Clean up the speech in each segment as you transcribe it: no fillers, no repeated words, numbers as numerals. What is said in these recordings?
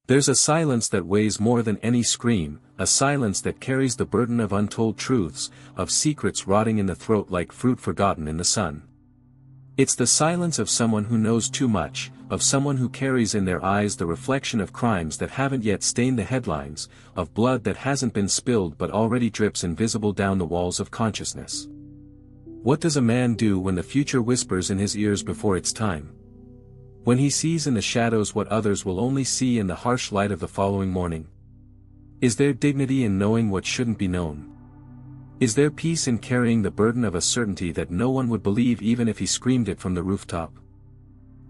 There's a silence that weighs more than any scream, a silence that carries the burden of untold truths, of secrets rotting in the throat like fruit forgotten in the sun. It's the silence of someone who knows too much, of someone who carries in their eyes the reflection of crimes that haven't yet stained the headlines, of blood that hasn't been spilled but already drips invisible down the walls of consciousness. What does a man do when the future whispers in his ears before its time? When he sees in the shadows what others will only see in the harsh light of the following morning? Is there dignity in knowing what shouldn't be known? Is there peace in carrying the burden of a certainty that no one would believe even if he screamed it from the rooftop?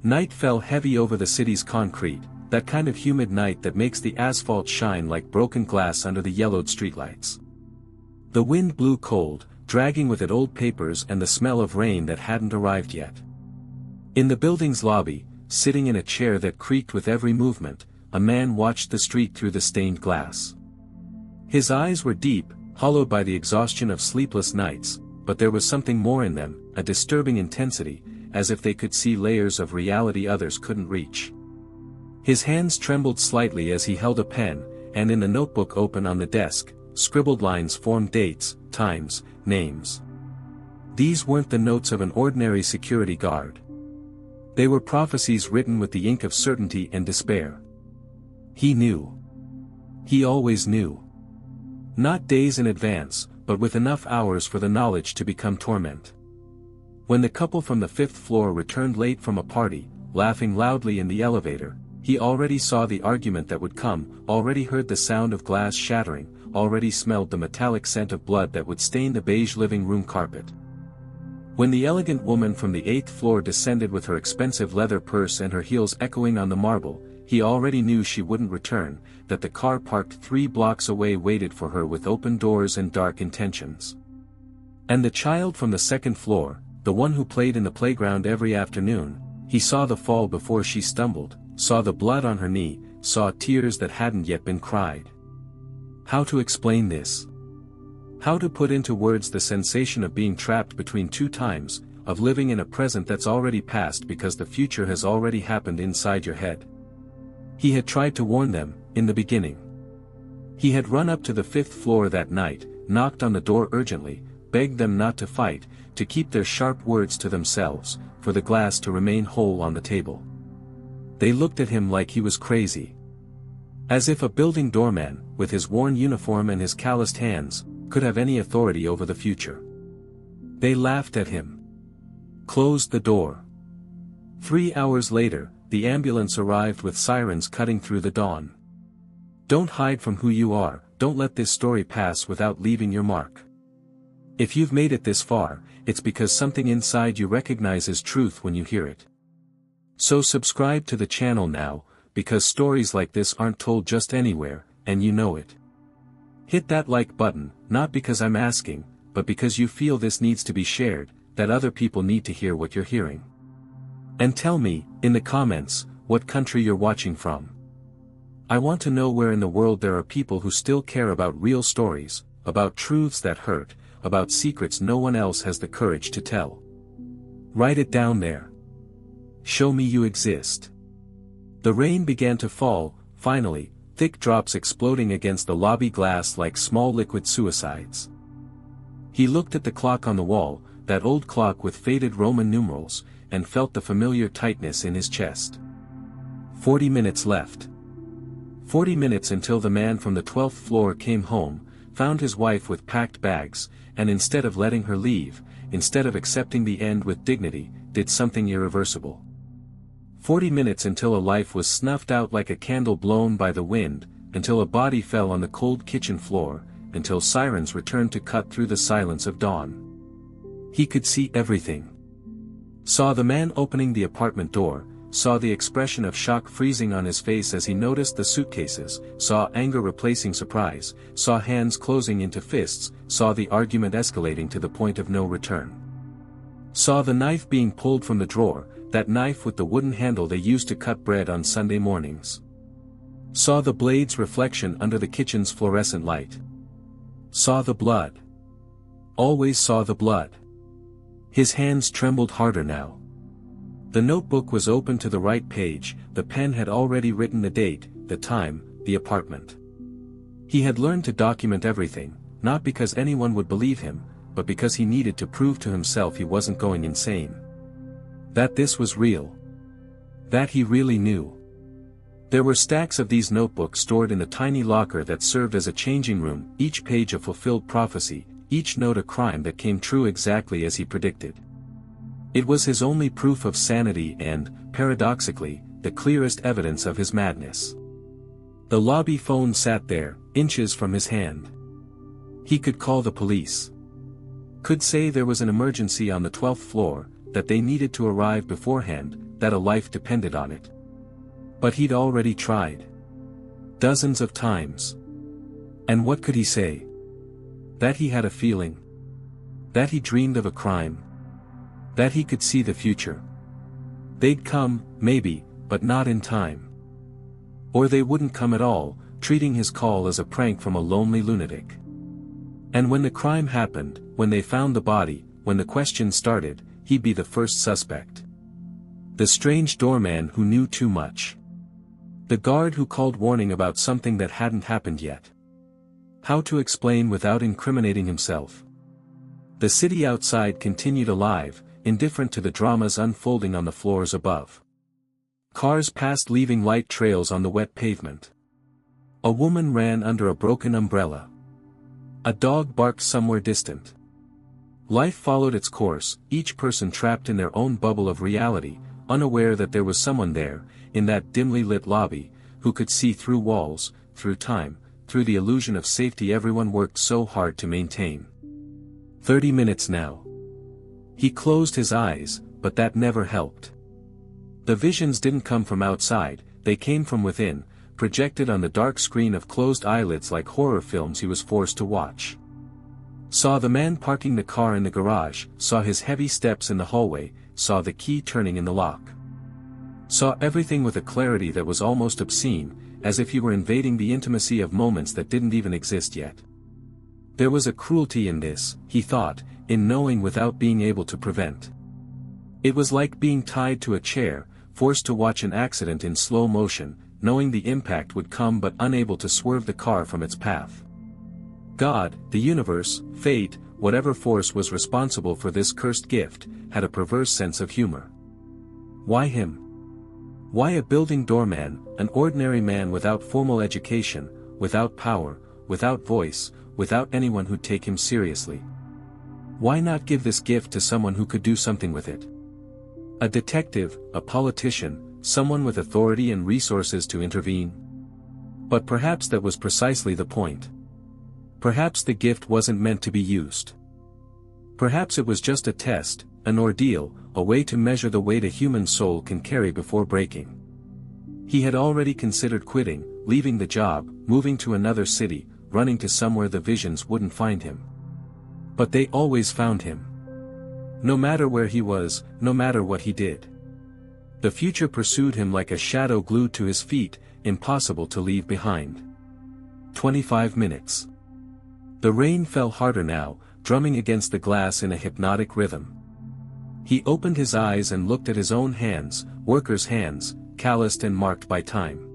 Night fell heavy over the city's concrete, that kind of humid night that makes the asphalt shine like broken glass under the yellowed streetlights. The wind blew cold, dragging with it old papers and the smell of rain that hadn't arrived yet. In the building's lobby, sitting in a chair that creaked with every movement, a man watched the street through the stained glass. His eyes were deep, hollowed by the exhaustion of sleepless nights, but there was something more in them, a disturbing intensity, as if they could see layers of reality others couldn't reach. His hands trembled slightly as he held a pen, and in the notebook open on the desk, scribbled lines formed dates, times, names. These weren't the notes of an ordinary security guard. They were prophecies written with the ink of certainty and despair. He knew. He always knew. Not days in advance, but with enough hours for the knowledge to become torment. When the couple from the 5th floor returned late from a party, laughing loudly in the elevator, he already saw the argument that would come, already heard the sound of glass shattering, already smelled the metallic scent of blood that would stain the beige living room carpet. When the elegant woman from the 8th floor descended with her expensive leather purse and her heels echoing on the marble, he already knew she wouldn't return, that the car parked 3 blocks away waited for her with open doors and dark intentions. And the child from the 2nd floor, the one who played in the playground every afternoon, he saw the fall before she stumbled, saw the blood on her knee, saw tears that hadn't yet been cried. How to explain this? How to put into words the sensation of being trapped between 2 times, of living in a present that's already passed because the future has already happened inside your head? He had tried to warn them, in the beginning. He had run up to the 5th floor that night, knocked on the door urgently, begged them not to fight, to keep their sharp words to themselves, for the glass to remain whole on the table. They looked at him like he was crazy. As if a building doorman, with his worn uniform and his calloused hands, could have any authority over the future. They laughed at him. Closed the door. 3 hours later, the ambulance arrived with sirens cutting through the dawn. Don't hide from who you are, don't let this story pass without leaving your mark. If you've made it this far, it's because something inside you recognizes truth when you hear it. So subscribe to the channel now, because stories like this aren't told just anywhere, and you know it. Hit that like button, not because I'm asking, but because you feel this needs to be shared, that other people need to hear what you're hearing. And tell me, in the comments, what country you're watching from. I want to know where in the world there are people who still care about real stories, about truths that hurt, about secrets no one else has the courage to tell. Write it down there. Show me you exist. The rain began to fall, finally, thick drops exploding against the lobby glass like small liquid suicides. He looked at the clock on the wall, that old clock with faded Roman numerals, and felt the familiar tightness in his chest. 40 minutes left. 40 minutes until the man from the 12th floor came home, found his wife with packed bags, and instead of letting her leave, instead of accepting the end with dignity, did something irreversible. 40 minutes until a life was snuffed out like a candle blown by the wind, until a body fell on the cold kitchen floor, until sirens returned to cut through the silence of dawn. He could see everything. Saw the man opening the apartment door, saw the expression of shock freezing on his face as he noticed the suitcases, saw anger replacing surprise, saw hands closing into fists, saw the argument escalating to the point of no return. Saw the knife being pulled from the drawer, that knife with the wooden handle they used to cut bread on Sunday mornings. Saw the blade's reflection under the kitchen's fluorescent light. Saw the blood. Always saw the blood. His hands trembled harder now. The notebook was open to the right page, the pen had already written the date, the time, the apartment. He had learned to document everything, not because anyone would believe him, but because he needed to prove to himself he wasn't going insane. That this was real. That he really knew. There were stacks of these notebooks stored in the tiny locker that served as a changing room, each page a fulfilled prophecy, each note a crime that came true exactly as he predicted. It was his only proof of sanity and, paradoxically, the clearest evidence of his madness. The lobby phone sat there, inches from his hand. He could call the police. Could say there was an emergency on the 12th floor, that they needed to arrive beforehand, that a life depended on it. But he'd already tried. Dozens of times. And what could he say? That he had a feeling. That he dreamed of a crime. That he could see the future. They'd come, maybe, but not in time. Or they wouldn't come at all, treating his call as a prank from a lonely lunatic. And when the crime happened, when they found the body, when the questions started, he'd be the first suspect. The strange doorman who knew too much. The guard who called warning about something that hadn't happened yet. How to explain without incriminating himself? The city outside continued alive, indifferent to the dramas unfolding on the floors above. Cars passed leaving light trails on the wet pavement. A woman ran under a broken umbrella. A dog barked somewhere distant. Life followed its course, each person trapped in their own bubble of reality, unaware that there was someone there, in that dimly lit lobby, who could see through walls, through time, through the illusion of safety everyone worked so hard to maintain. 30 minutes now. He closed his eyes, but that never helped. The visions didn't come from outside, they came from within, projected on the dark screen of closed eyelids like horror films he was forced to watch. Saw the man parking the car in the garage, saw his heavy steps in the hallway, saw the key turning in the lock. Saw everything with a clarity that was almost obscene, as if he were invading the intimacy of moments that didn't even exist yet. There was a cruelty in this, he thought, in knowing without being able to prevent. It was like being tied to a chair, forced to watch an accident in slow motion, knowing the impact would come but unable to swerve the car from its path. God, the universe, fate, whatever force was responsible for this cursed gift, had a perverse sense of humor. Why him? Why a building doorman, an ordinary man without formal education, without power, without voice, without anyone who'd take him seriously? Why not give this gift to someone who could do something with it? A detective, a politician, someone with authority and resources to intervene? But perhaps that was precisely the point. Perhaps the gift wasn't meant to be used. Perhaps it was just a test, an ordeal, a way to measure the weight a human soul can carry before breaking. He had already considered quitting, leaving the job, moving to another city, running to somewhere the visions wouldn't find him. But they always found him. No matter where he was, no matter what he did. The future pursued him like a shadow glued to his feet, impossible to leave behind. 25 minutes. The rain fell harder now, drumming against the glass in a hypnotic rhythm. He opened his eyes and looked at his own hands, workers' hands, calloused and marked by time.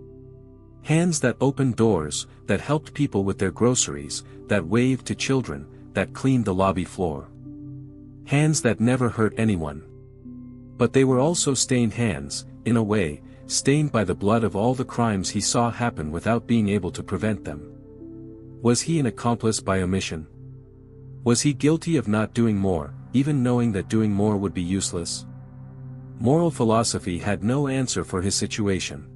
Hands that opened doors, that helped people with their groceries, that waved to children, that cleaned the lobby floor. Hands that never hurt anyone. But they were also stained hands, in a way, stained by the blood of all the crimes he saw happen without being able to prevent them. Was he an accomplice by omission? Was he guilty of not doing more, even knowing that doing more would be useless? Moral philosophy had no answer for his situation.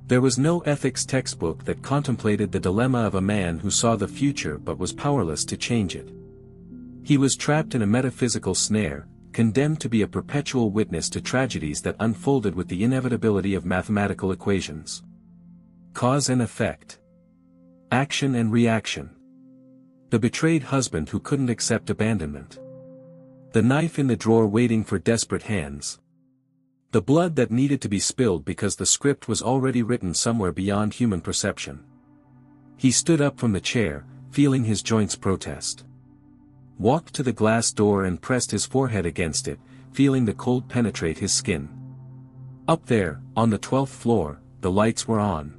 There was no ethics textbook that contemplated the dilemma of a man who saw the future but was powerless to change it. He was trapped in a metaphysical snare, condemned to be a perpetual witness to tragedies that unfolded with the inevitability of mathematical equations. Cause and effect. Action and reaction. The betrayed husband who couldn't accept abandonment. The knife in the drawer waiting for desperate hands. The blood that needed to be spilled because the script was already written somewhere beyond human perception. He stood up from the chair, feeling his joints protest. Walked to the glass door and pressed his forehead against it, feeling the cold penetrate his skin. Up there, on the 12th floor, the lights were on.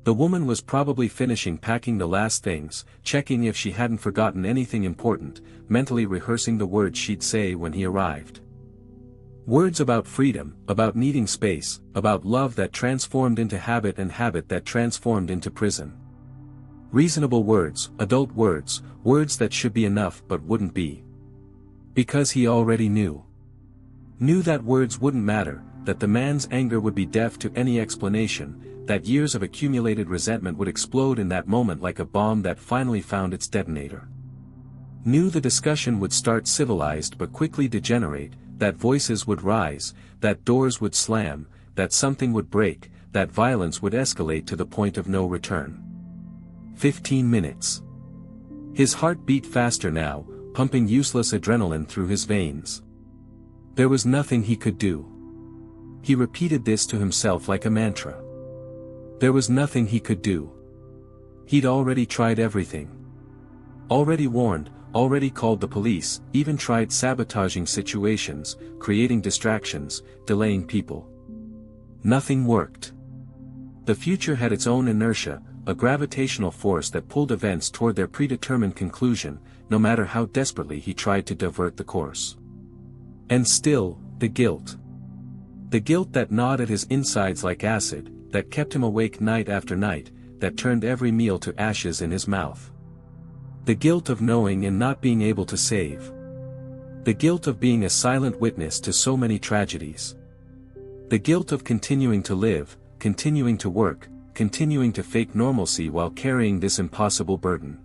The woman was probably finishing packing the last things, checking if she hadn't forgotten anything important, mentally rehearsing the words she'd say when he arrived. Words about freedom, about needing space, about love that transformed into habit and habit that transformed into prison. Reasonable words, adult words, words that should be enough but wouldn't be. Because he already knew. Knew that words wouldn't matter, that the man's anger would be deaf to any explanation, that years of accumulated resentment would explode in that moment like a bomb that finally found its detonator. Knew the discussion would start civilized but quickly degenerate, that voices would rise, that doors would slam, that something would break, that violence would escalate to the point of no return. 15 minutes. His heart beat faster now, pumping useless adrenaline through his veins. There was nothing he could do. He repeated this to himself like a mantra. There was nothing he could do. He'd already tried everything. Already warned, already called the police, even tried sabotaging situations, creating distractions, delaying people. Nothing worked. The future had its own inertia, a gravitational force that pulled events toward their predetermined conclusion, no matter how desperately he tried to divert the course. And still, the guilt. The guilt that gnawed at his insides like acid, that kept him awake night after night, that turned every meal to ashes in his mouth. The guilt of knowing and not being able to save. The guilt of being a silent witness to so many tragedies. The guilt of continuing to live, continuing to work, continuing to fake normalcy while carrying this impossible burden.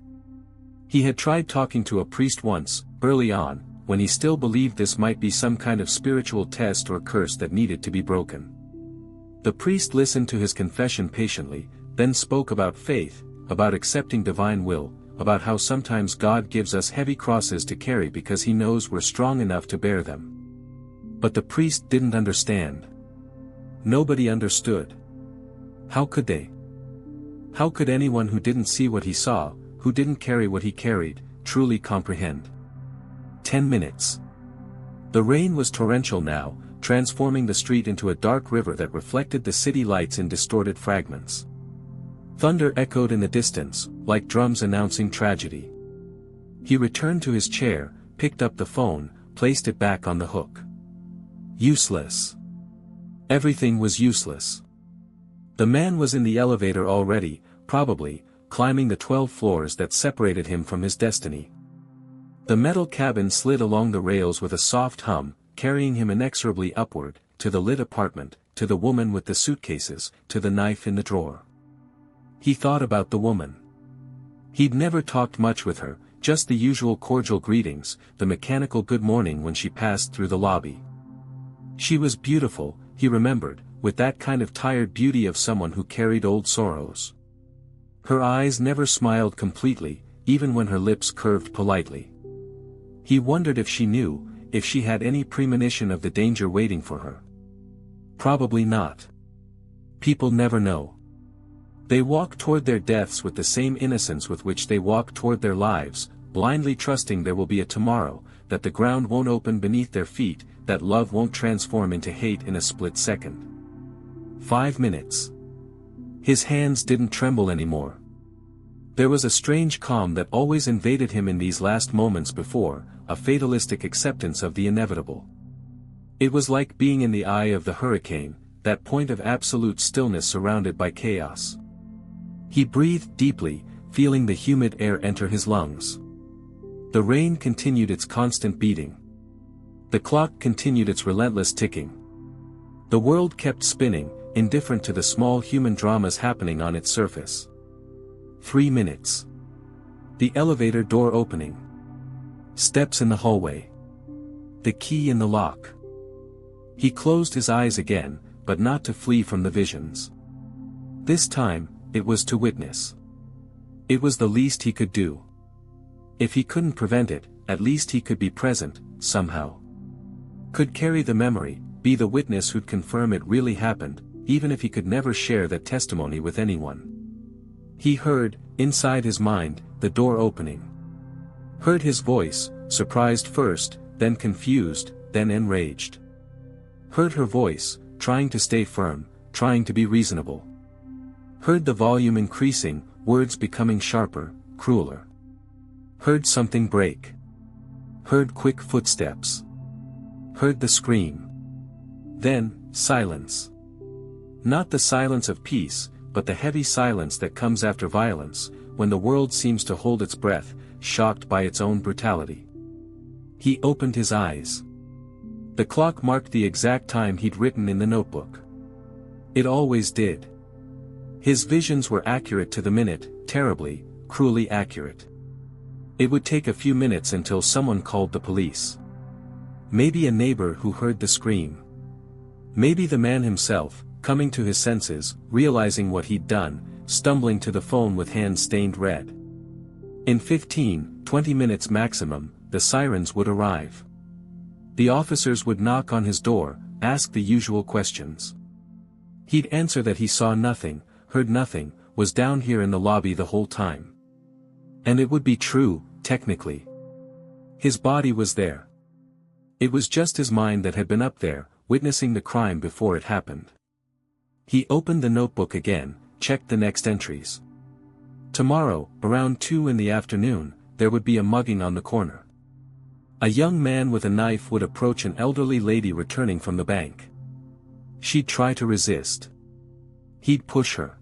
He had tried talking to a priest once, early on, when he still believed this might be some kind of spiritual test or curse that needed to be broken. The priest listened to his confession patiently, then spoke about faith, about accepting divine will, about how sometimes God gives us heavy crosses to carry because he knows we're strong enough to bear them. But the priest didn't understand. Nobody understood. How could they? How could anyone who didn't see what he saw, who didn't carry what he carried, truly comprehend? 10 minutes. The rain was torrential now, transforming the street into a dark river that reflected the city lights in distorted fragments. Thunder echoed in the distance, like drums announcing tragedy. He returned to his chair, picked up the phone, placed it back on the hook. Useless. Everything was useless. The man was in the elevator already, probably, climbing the 12 floors that separated him from his destiny. The metal cabin slid along the rails with a soft hum, carrying him inexorably upward, to the lit apartment, to the woman with the suitcases, to the knife in the drawer. He thought about the woman. He'd never talked much with her, just the usual cordial greetings, the mechanical good morning when she passed through the lobby. She was beautiful, he remembered, with that kind of tired beauty of someone who carried old sorrows. Her eyes never smiled completely, even when her lips curved politely. He wondered if she knew, if she had any premonition of the danger waiting for her. Probably not. People never know. They walk toward their deaths with the same innocence with which they walk toward their lives, blindly trusting there will be a tomorrow, that the ground won't open beneath their feet, that love won't transform into hate in a split second. 5 minutes. His hands didn't tremble anymore. There was a strange calm that always invaded him in these last moments before, a fatalistic acceptance of the inevitable. It was like being in the eye of the hurricane, that point of absolute stillness surrounded by chaos. He breathed deeply, feeling the humid air enter his lungs. The rain continued its constant beating. The clock continued its relentless ticking. The world kept spinning, indifferent to the small human dramas happening on its surface. 3 minutes. The elevator door opening. Steps in the hallway. The key in the lock. He closed his eyes again, but not to flee from the visions. This time, it was to witness. It was the least he could do. If he couldn't prevent it, at least he could be present, somehow. Could carry the memory, be the witness who'd confirm it really happened, even if he could never share that testimony with anyone. He heard, inside his mind, the door opening. Heard his voice, surprised first, then confused, then enraged. Heard her voice, trying to stay firm, trying to be reasonable. Heard the volume increasing, words becoming sharper, crueler. Heard something break. Heard quick footsteps. Heard the scream. Then, silence. Not the silence of peace, but the heavy silence that comes after violence, when the world seems to hold its breath, shocked by its own brutality. He opened his eyes. The clock marked the exact time he'd written in the notebook. It always did. His visions were accurate to the minute, terribly, cruelly accurate. It would take a few minutes until someone called the police. Maybe a neighbor who heard the scream. Maybe the man himself, coming to his senses, realizing what he'd done, stumbling to the phone with hands stained red. In 15-20 minutes maximum, the sirens would arrive. The officers would knock on his door, ask the usual questions. He'd answer that he saw nothing, heard nothing, was down here in the lobby the whole time. And it would be true, technically. His body was there. It was just his mind that had been up there, witnessing the crime before it happened. He opened the notebook again, checked the next entries. Tomorrow, around 2 in the afternoon, there would be a mugging on the corner. A young man with a knife would approach an elderly lady returning from the bank. She'd try to resist. He'd push her.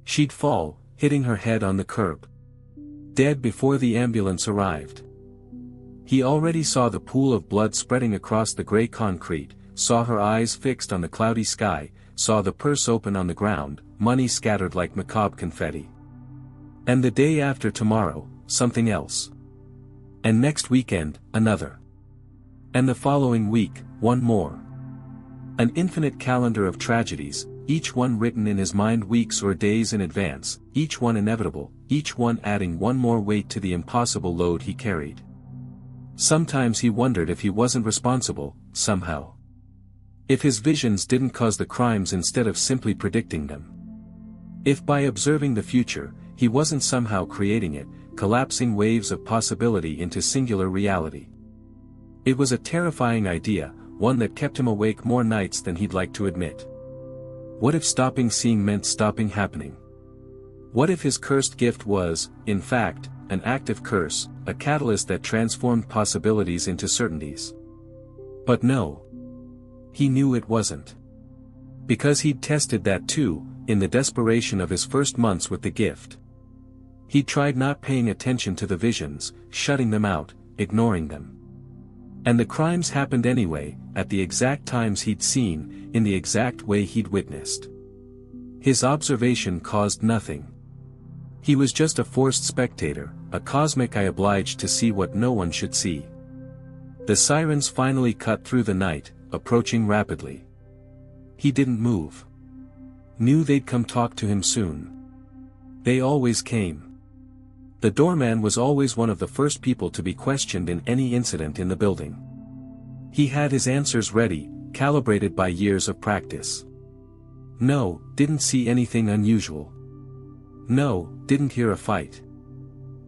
She'd fall, hitting her head on the curb. Dead before the ambulance arrived. He already saw the pool of blood spreading across the gray concrete, saw her eyes fixed on the cloudy sky, saw the purse open on the ground, money scattered like macabre confetti. And the day after tomorrow, something else. And next weekend, another. And the following week, one more. An infinite calendar of tragedies, each one written in his mind weeks or days in advance, each one inevitable, each one adding one more weight to the impossible load he carried. Sometimes he wondered if he wasn't responsible, somehow. If his visions didn't cause the crimes instead of simply predicting them. If by observing the future, he wasn't somehow creating it, collapsing waves of possibility into singular reality. It was a terrifying idea, one that kept him awake more nights than he'd like to admit. What if stopping seeing meant stopping happening? What if his cursed gift was, in fact, an active curse, a catalyst that transformed possibilities into certainties? But no. He knew it wasn't. Because he'd tested that too, in the desperation of his first months with the gift. He'd tried not paying attention to the visions, shutting them out, ignoring them. And the crimes happened anyway, at the exact times he'd seen, in the exact way he'd witnessed. His observation caused nothing. He was just a forced spectator, a cosmic eye obliged to see what no one should see. The sirens finally cut through the night, approaching rapidly. He didn't move. Knew they'd come talk to him soon. They always came. The doorman was always one of the first people to be questioned in any incident in the building. He had his answers ready, calibrated by years of practice. No, didn't see anything unusual. No, didn't hear a fight.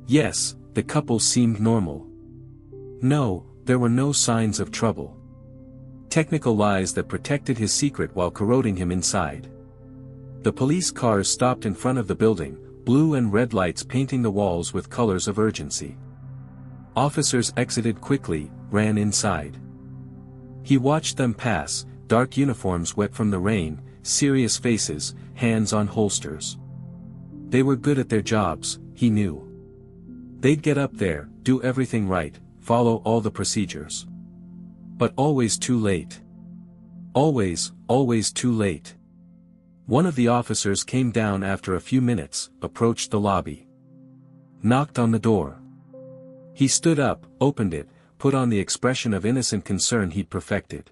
Yes, the couple seemed normal. No, there were no signs of trouble. Technical lies that protected his secret while corroding him inside. The police cars stopped in front of the building, blue and red lights painting the walls with colors of urgency. Officers exited quickly, ran inside. He watched them pass, dark uniforms wet from the rain, serious faces, hands on holsters. They were good at their jobs, he knew. They'd get up there, do everything right, follow all the procedures. But always too late. Always too late. One of the officers came down after a few minutes, approached the lobby. Knocked on the door. He stood up, opened it, put on the expression of innocent concern he'd perfected.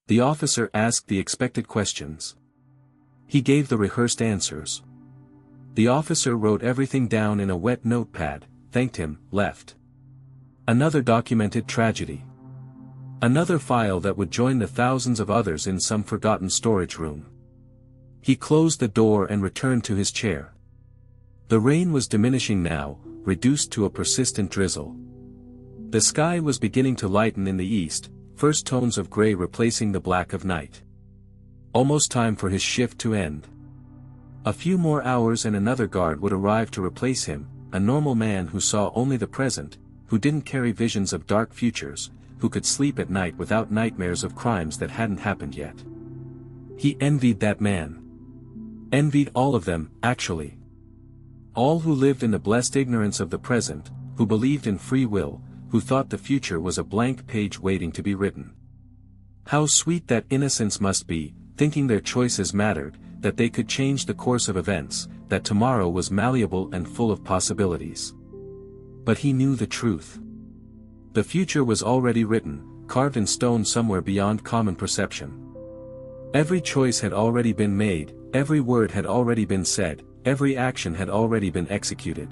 The officer asked the expected questions. He gave the rehearsed answers. The officer wrote everything down in a wet notepad, thanked him, left. Another documented tragedy. Another file that would join the thousands of others in some forgotten storage room. He closed the door and returned to his chair. The rain was diminishing now, reduced to a persistent drizzle. The sky was beginning to lighten in the east, first tones of gray replacing the black of night. Almost time for his shift to end. A few more hours and another guard would arrive to replace him, a normal man who saw only the present, who didn't carry visions of dark futures, who could sleep at night without nightmares of crimes that hadn't happened yet. He envied that man. Envied all of them, actually. All who lived in the blessed ignorance of the present, who believed in free will, who thought the future was a blank page waiting to be written. How sweet that innocence must be, thinking their choices mattered, that they could change the course of events, that tomorrow was malleable and full of possibilities. But he knew the truth. The future was already written, carved in stone somewhere beyond common perception. Every choice had already been made, every word had already been said, every action had already been executed.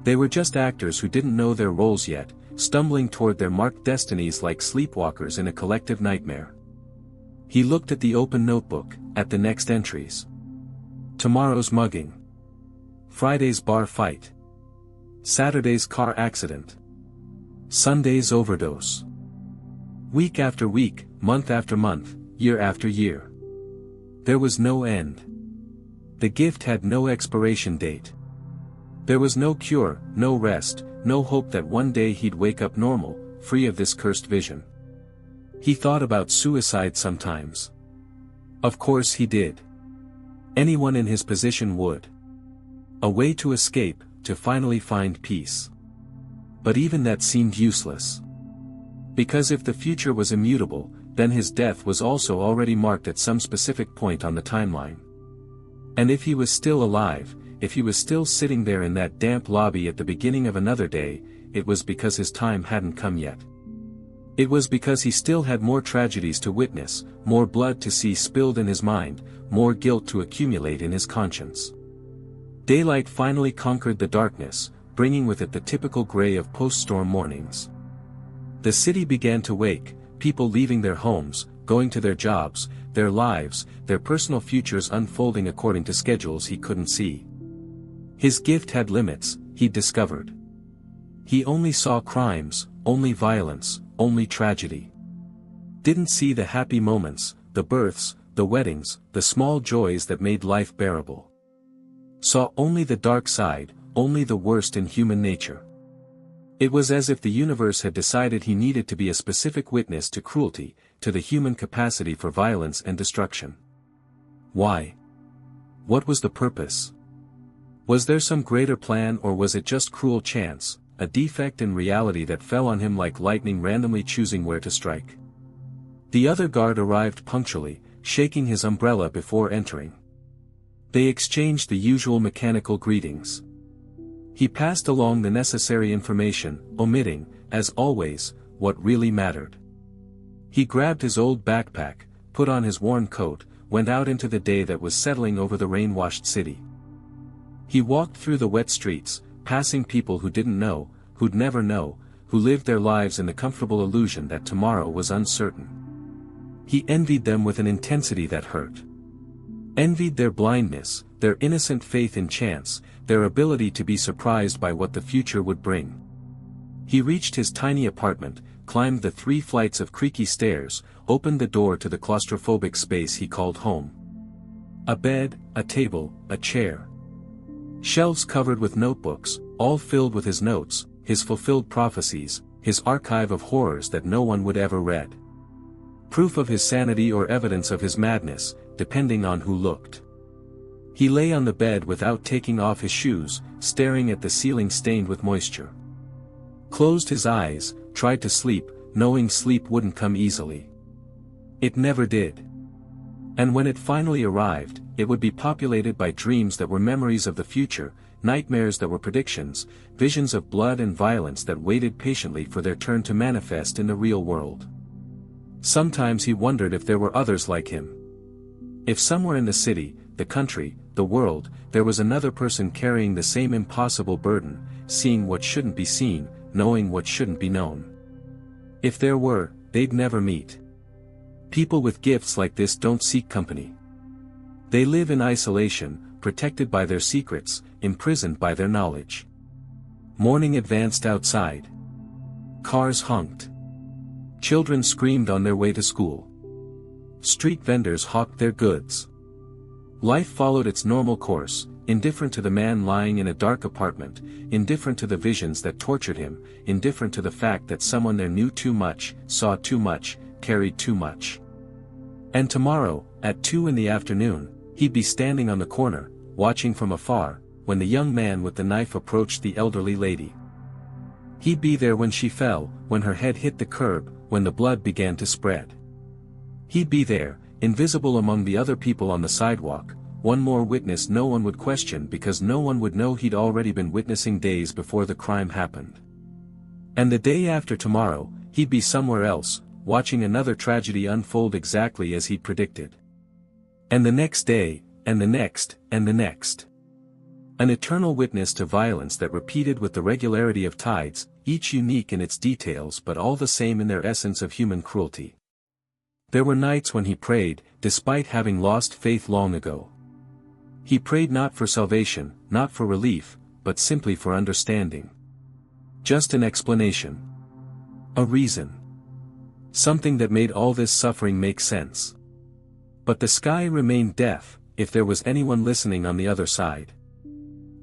They were just actors who didn't know their roles yet, stumbling toward their marked destinies like sleepwalkers in a collective nightmare. He looked at the open notebook, at the next entries. Tomorrow's mugging. Friday's bar fight. Saturday's car accident. Sunday's overdose. Week after week, month after month, year after year. There was no end. The gift had no expiration date. There was no cure, no rest, no hope that one day he'd wake up normal, free of this cursed vision. He thought about suicide sometimes. Of course he did. Anyone in his position would. A way to escape, to finally find peace. But even that seemed useless. Because if the future was immutable, then his death was also already marked at some specific point on the timeline. And if he was still alive, if he was still sitting there in that damp lobby at the beginning of another day, it was because his time hadn't come yet. It was because he still had more tragedies to witness, more blood to see spilled in his mind, more guilt to accumulate in his conscience. Daylight finally conquered the darkness, bringing with it the typical gray of post-storm mornings. The city began to wake, people leaving their homes, going to their jobs, their lives, their personal futures unfolding according to schedules he couldn't see. His gift had limits, he'd discovered. He only saw crimes, only violence, only tragedy. Didn't see the happy moments, the births, the weddings, the small joys that made life bearable. Saw only the dark side, only the worst in human nature. It was as if the universe had decided he needed to be a specific witness to cruelty, to the human capacity for violence and destruction. Why? What was the purpose? Was there some greater plan, or was it just cruel chance, a defect in reality that fell on him like lightning randomly choosing where to strike? The other guard arrived punctually, shaking his umbrella before entering. They exchanged the usual mechanical greetings. He passed along the necessary information, omitting, as always, what really mattered. He grabbed his old backpack, put on his worn coat, went out into the day that was settling over the rain-washed city. He walked through the wet streets, passing people who didn't know, who'd never know, who lived their lives in the comfortable illusion that tomorrow was uncertain. He envied them with an intensity that hurt. Envied their blindness, their innocent faith in chance, their ability to be surprised by what the future would bring. He reached his tiny apartment, climbed the 3 flights of creaky stairs, opened the door to the claustrophobic space he called home. A bed, a table, a chair. Shelves covered with notebooks, all filled with his notes, his fulfilled prophecies, his archive of horrors that no one would ever read. Proof of his sanity or evidence of his madness, depending on who looked. He lay on the bed without taking off his shoes, staring at the ceiling stained with moisture. Closed his eyes, tried to sleep, knowing sleep wouldn't come easily. It never did. And when it finally arrived, it would be populated by dreams that were memories of the future, nightmares that were predictions, visions of blood and violence that waited patiently for their turn to manifest in the real world. Sometimes he wondered if there were others like him. If somewhere in the city, the country, the world, there was another person carrying the same impossible burden, seeing what shouldn't be seen, knowing what shouldn't be known. If there were, they'd never meet. People with gifts like this don't seek company. They live in isolation, protected by their secrets, imprisoned by their knowledge. Morning advanced outside. Cars honked. Children screamed on their way to school. Street vendors hawked their goods. Life followed its normal course, indifferent to the man lying in a dark apartment, indifferent to the visions that tortured him, indifferent to the fact that someone there knew too much, saw too much, carried too much. And tomorrow, at 2 in the afternoon, he'd be standing on the corner, watching from afar, when the young man with the knife approached the elderly lady. He'd be there when she fell, when her head hit the curb, when the blood began to spread. He'd be there, invisible among the other people on the sidewalk, one more witness no one would question because no one would know he'd already been witnessing days before the crime happened. And the day after tomorrow, he'd be somewhere else, watching another tragedy unfold exactly as he'd predicted. And the next day, and the next, and the next. An eternal witness to violence that repeated with the regularity of tides, each unique in its details but all the same in their essence of human cruelty. There were nights when he prayed, despite having lost faith long ago. He prayed not for salvation, not for relief, but simply for understanding. Just an explanation. A reason. Something that made all this suffering make sense. But the sky remained deaf, if there was anyone listening on the other side.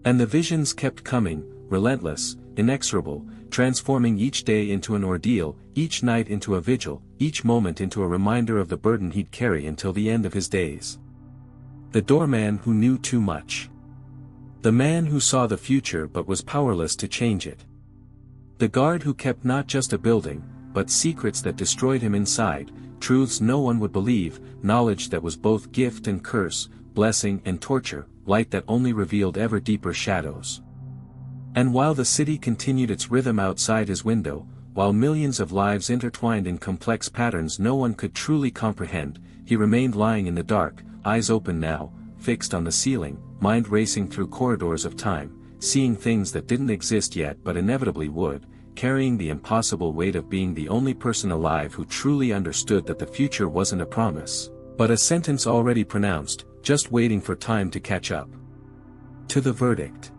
And the visions kept coming, relentless, inexorable, transforming each day into an ordeal, each night into a vigil, each moment into a reminder of the burden he'd carry until the end of his days. The doorman who knew too much. The man who saw the future but was powerless to change it. The guard who kept not just a building, but secrets that destroyed him inside, truths no one would believe, knowledge that was both gift and curse, blessing and torture, light that only revealed ever deeper shadows. And while the city continued its rhythm outside his window, while millions of lives intertwined in complex patterns no one could truly comprehend, he remained lying in the dark, eyes open now, fixed on the ceiling, mind racing through corridors of time, seeing things that didn't exist yet but inevitably would, carrying the impossible weight of being the only person alive who truly understood that the future wasn't a promise, but a sentence already pronounced, just waiting for time to catch up to the verdict.